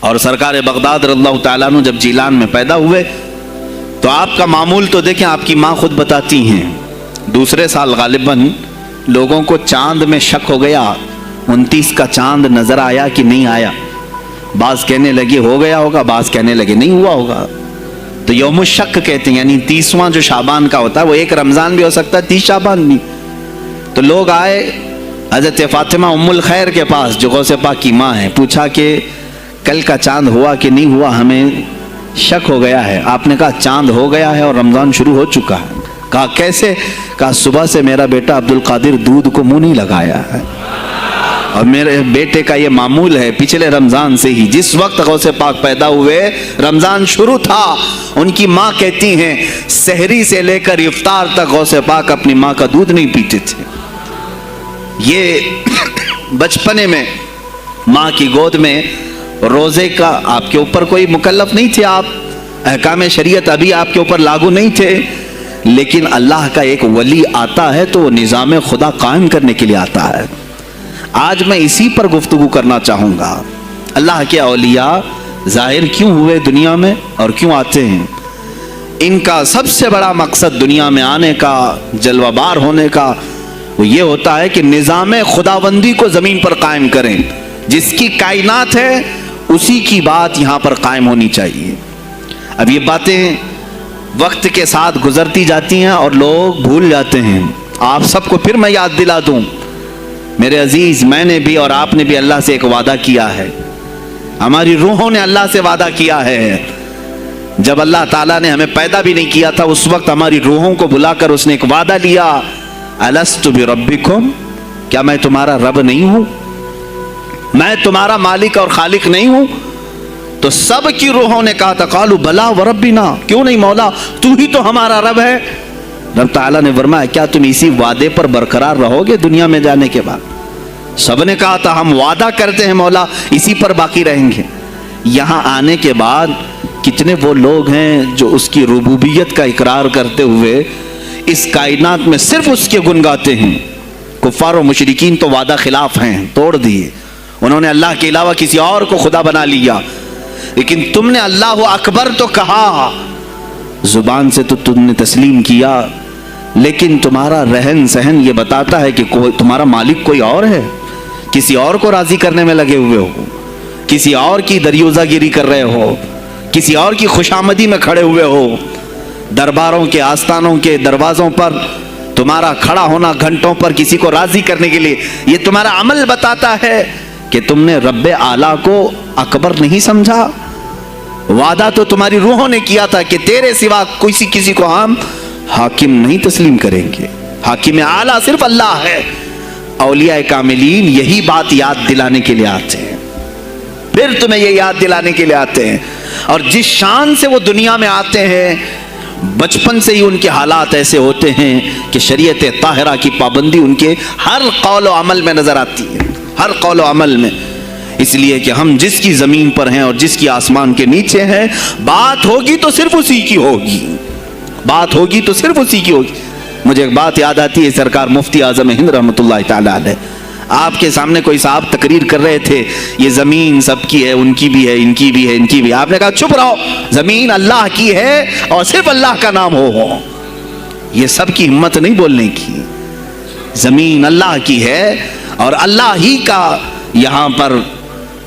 اور سرکار بغداد رضی اللہ تعالیٰ عنہ جب جیلان میں پیدا ہوئے تو آپ کا معمول تو دیکھیں، آپ کی ماں خود بتاتی ہیں دوسرے سال غالباً لوگوں کو چاند میں شک ہو گیا، 29 کا چاند نظر آیا کہ نہیں آیا، بعض کہنے لگے ہو گیا ہوگا، بعض کہنے لگے نہیں ہوا ہوگا، تو یوم الشک کہتے ہیں، یعنی 30واں جو شعبان کا ہوتا ہے، وہ ایک رمضان بھی ہو سکتا ہے 30 شعبان بھی۔ تو لوگ آئے حضرت فاطمہ ام الخیر کے پاس جو غوث پاک کی ماں ہے، پوچھا کہ کل کا چاند ہوا کہ نہیں ہوا، ہمیں شک ہو گیا ہے۔ آپ نے کہا چاند ہو گیا ہے اور رمضان شروع ہو چکا ہے۔ کہا کیسے؟ کہا صبح سے میرا بیٹا عبد القادر دودھ کو منہ نہیں لگایا ہے، اور میرے بیٹے کا یہ معمول ہے پچھلے رمضان سے ہی، جس وقت غوث پاک پیدا ہوئے رمضان شروع تھا۔ ان کی ماں کہتی ہیں سحری سے لے کر افطار تک غوث پاک اپنی ماں کا دودھ نہیں پیتے تھے۔ یہ بچپنے میں ماں کی گود میں روزے کا آپ کے اوپر کوئی مکلف نہیں تھے، آپ احکام شریعت ابھی آپ کے اوپر لاگو نہیں تھے، لیکن اللہ کا ایک ولی آتا ہے تو وہ نظام خدا قائم کرنے کے لیے آتا ہے۔ آج میں اسی پر گفتگو کرنا چاہوں گا، اللہ کے اولیاء ظاہر کیوں ہوئے دنیا میں اور کیوں آتے ہیں؟ ان کا سب سے بڑا مقصد دنیا میں آنے کا، جلوہ بار ہونے کا، وہ یہ ہوتا ہے کہ نظام خداوندی کو زمین پر قائم کریں۔ جس کی کائنات ہے اسی کی بات یہاں پر قائم ہونی چاہیے۔ اب یہ باتیں وقت کے ساتھ گزرتی جاتی ہیں اور لوگ بھول جاتے ہیں۔ آپ سب کو پھر میں یاد دلا دوں، میرے عزیز، میں نے بھی اور آپ نے بھی اللہ سے ایک وعدہ کیا ہے، ہماری روحوں نے اللہ سے وعدہ کیا ہے۔ جب اللہ تعالیٰ نے ہمیں پیدا بھی نہیں کیا تھا اس وقت ہماری روحوں کو بلا کر اس نے ایک وعدہ لیا، الست بربکم، کیا میں تمہارا رب نہیں ہوں؟ میں تمہارا مالک اور خالق نہیں ہوں؟ تو سب کی روحوں نے کہا تھا قالوا بلا وربنا، کیوں نہیں مولا، تو ہی تو ہمارا رب ہے۔ رب تعالیٰ نے فرمایا کیا تم اسی وعدے پر برقرار رہو گے دنیا میں جانے کے بعد؟ سب نے کہا تھا ہم وعدہ کرتے ہیں مولا اسی پر باقی رہیں گے۔ یہاں آنے کے بعد کتنے وہ لوگ ہیں جو اس کی ربوبیت کا اقرار کرتے ہوئے اس کائنات میں صرف اس کے گن گاتے ہیں۔ کفار و مشرکین تو وعدہ خلاف ہیں، توڑ دیے، انہوں نے اللہ کے علاوہ کسی اور کو خدا بنا لیا، لیکن تم نے اللہ اکبر تو کہا، زبان سے تو تم نے تسلیم کیا، لیکن تمہارا رہن سہن یہ بتاتا ہے کہ تمہارا مالک کوئی اور ہے، کسی اور کو راضی کرنے میں لگے ہوئے ہو، کسی اور کی دریوزہ گیری کر رہے ہو، کسی اور کی خوشامدی میں کھڑے ہوئے ہو، درباروں کے آستانوں کے دروازوں پر تمہارا کھڑا ہونا گھنٹوں پر کسی کو راضی کرنے کے لیے، یہ تمہارا عمل بتاتا ہے کہ تم نے رب اعلیٰ کو اکبر نہیں سمجھا۔ وعدہ تو تمہاری روحوں نے کیا تھا کہ تیرے سوا کسی کو ہم حاکم نہیں تسلیم کریں گے، حاکم اعلیٰ صرف اللہ ہے۔ اولیاء کاملین یہی بات یاد دلانے کے لیے آتے ہیں، پھر تمہیں یہ یاد دلانے کے لیے آتے ہیں، اور جس شان سے وہ دنیا میں آتے ہیں بچپن سے ہی ان کے حالات ایسے ہوتے ہیں کہ شریعت طاہرہ کی پابندی ان کے ہر قول و عمل میں نظر آتی ہے، ہر قول و عمل میں۔ اس لیے کہ ہم جس کی زمین پر ہیں اور جس کی آسمان کے نیچے ہیں، بات ہوگی تو صرف اسی کی ہوگی، بات ہوگی تو صرف اسی کی ہوگی۔ مجھے ایک بات یاد آتی ہے، سرکار مفتی اعظم ہند رحمۃ اللہ تعالیٰ علیہ، آپ کے سامنے کوئی صاحب تقریر کر رہے تھے، یہ زمین سب کی ہے، ان کی بھی ہے، ان کی بھی ہے، ان کی بھی ہے۔ آپ نے کہا چپ رہو، زمین اللہ کی ہے اور صرف اللہ کا نام ہو۔ یہ سب کی ہمت نہیں بولنے کی، زمین اللہ کی ہے اور اللہ ہی کا، یہاں پر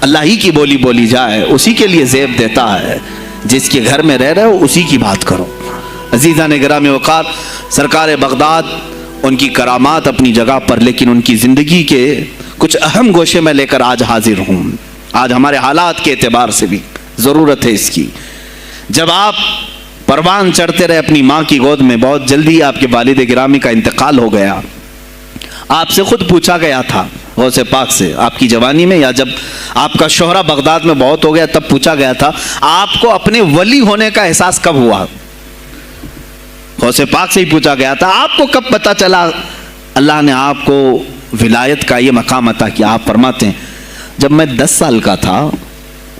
اللہ ہی کی بولی بولی جائے، اسی کے لیے زیب دیتا ہے۔ جس کے گھر میں رہ رہے ہو اسی کی بات کرو۔ عزیزان گرامی وقار، سرکار بغداد، ان کی کرامات اپنی جگہ پر، لیکن ان کی زندگی کے کچھ اہم گوشے میں لے کر آج حاضر ہوں۔ آج ہمارے حالات کے اعتبار سے بھی ضرورت ہے اس کی۔ جب آپ پروان چڑھتے رہے اپنی ماں کی گود میں، بہت جلدی آپ کے والد گرامی کا انتقال ہو گیا۔ آپ سے خود پوچھا گیا تھا غوث پاک سے، آپ کی جوانی میں یا جب آپ کا شہرہ بغداد میں بہت ہو گیا تب پوچھا گیا تھا آپ کو اپنے ولی ہونے کا احساس کب ہوا؟ غوث پاک سے ہی پوچھا گیا تھا آپ کو کب پتہ چلا اللہ نے آپ کو ولایت کا یہ مقام عطا کیا؟ آپ فرماتے ہیں جب میں 10 سال کا تھا،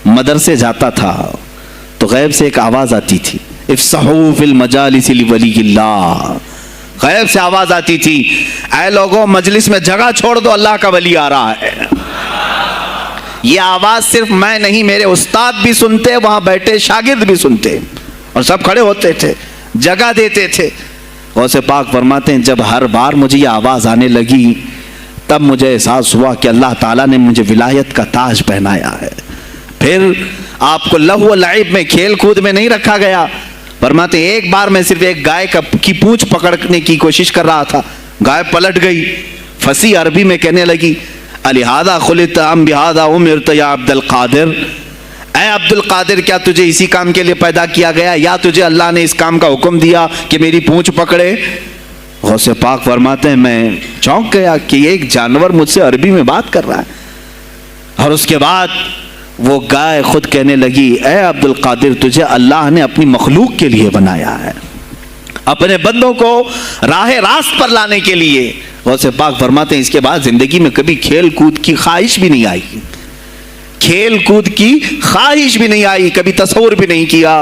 مدرسے جاتا تھا تو غیب سے ایک آواز آتی تھی، افصحوا فی المجالس لولی اللہ۔ غیب سے آواز آتی تھی، اے لوگوں مجلس میں جگہ چھوڑ دو، اللہ کا ولی آ رہا ہے۔ یہ آواز صرف میں نہیں، میرے استاد بھی سنتے، وہاں بیٹھے شاگرد بھی سنتے، اور سب کھڑے ہوتے تھے، جگہ دیتے تھے۔ غوث پاک فرماتے ہیں جب ہر بار مجھے یہ آواز آنے لگی تب مجھے احساس ہوا کہ اللہ تعالیٰ نے مجھے ولایت کا تاج پہنایا ہے۔ پھر آپ کو لہو و لعب میں، کھیل کود میں نہیں رکھا گیا۔ فرماتے ہیں ایک بار میں صرف ایک گائے کی پونچھ پکڑنے کی کوشش کر رہا تھا، گائے پلٹ گئی، فصیح عربی میں کہنے لگی الہذا خلقت ام بہذا امرت یا عبد القادر، اے عبد القادر کیا تجھے اسی کام کے لیے پیدا کیا گیا یا تجھے اللہ نے اس کام کا حکم دیا کہ میری پونچھ پکڑے؟ غوث پاک فرماتے ہیں میں چونک گیا کہ ایک جانور مجھ سے عربی میں بات کر رہا ہے۔ اور اس کے بعد وہ گائے خود کہنے لگی اے عبد القادر تجھے اللہ نے اپنی مخلوق کے لیے بنایا ہے، اپنے بندوں کو راہ راست پر لانے کے لیے۔ غوث پاک فرماتے ہیں اس کے بعد زندگی میں کبھی کھیل کود کی خواہش بھی نہیں آئی، کھیل کود کی خواہش بھی نہیں آئی، کبھی تصور بھی نہیں کیا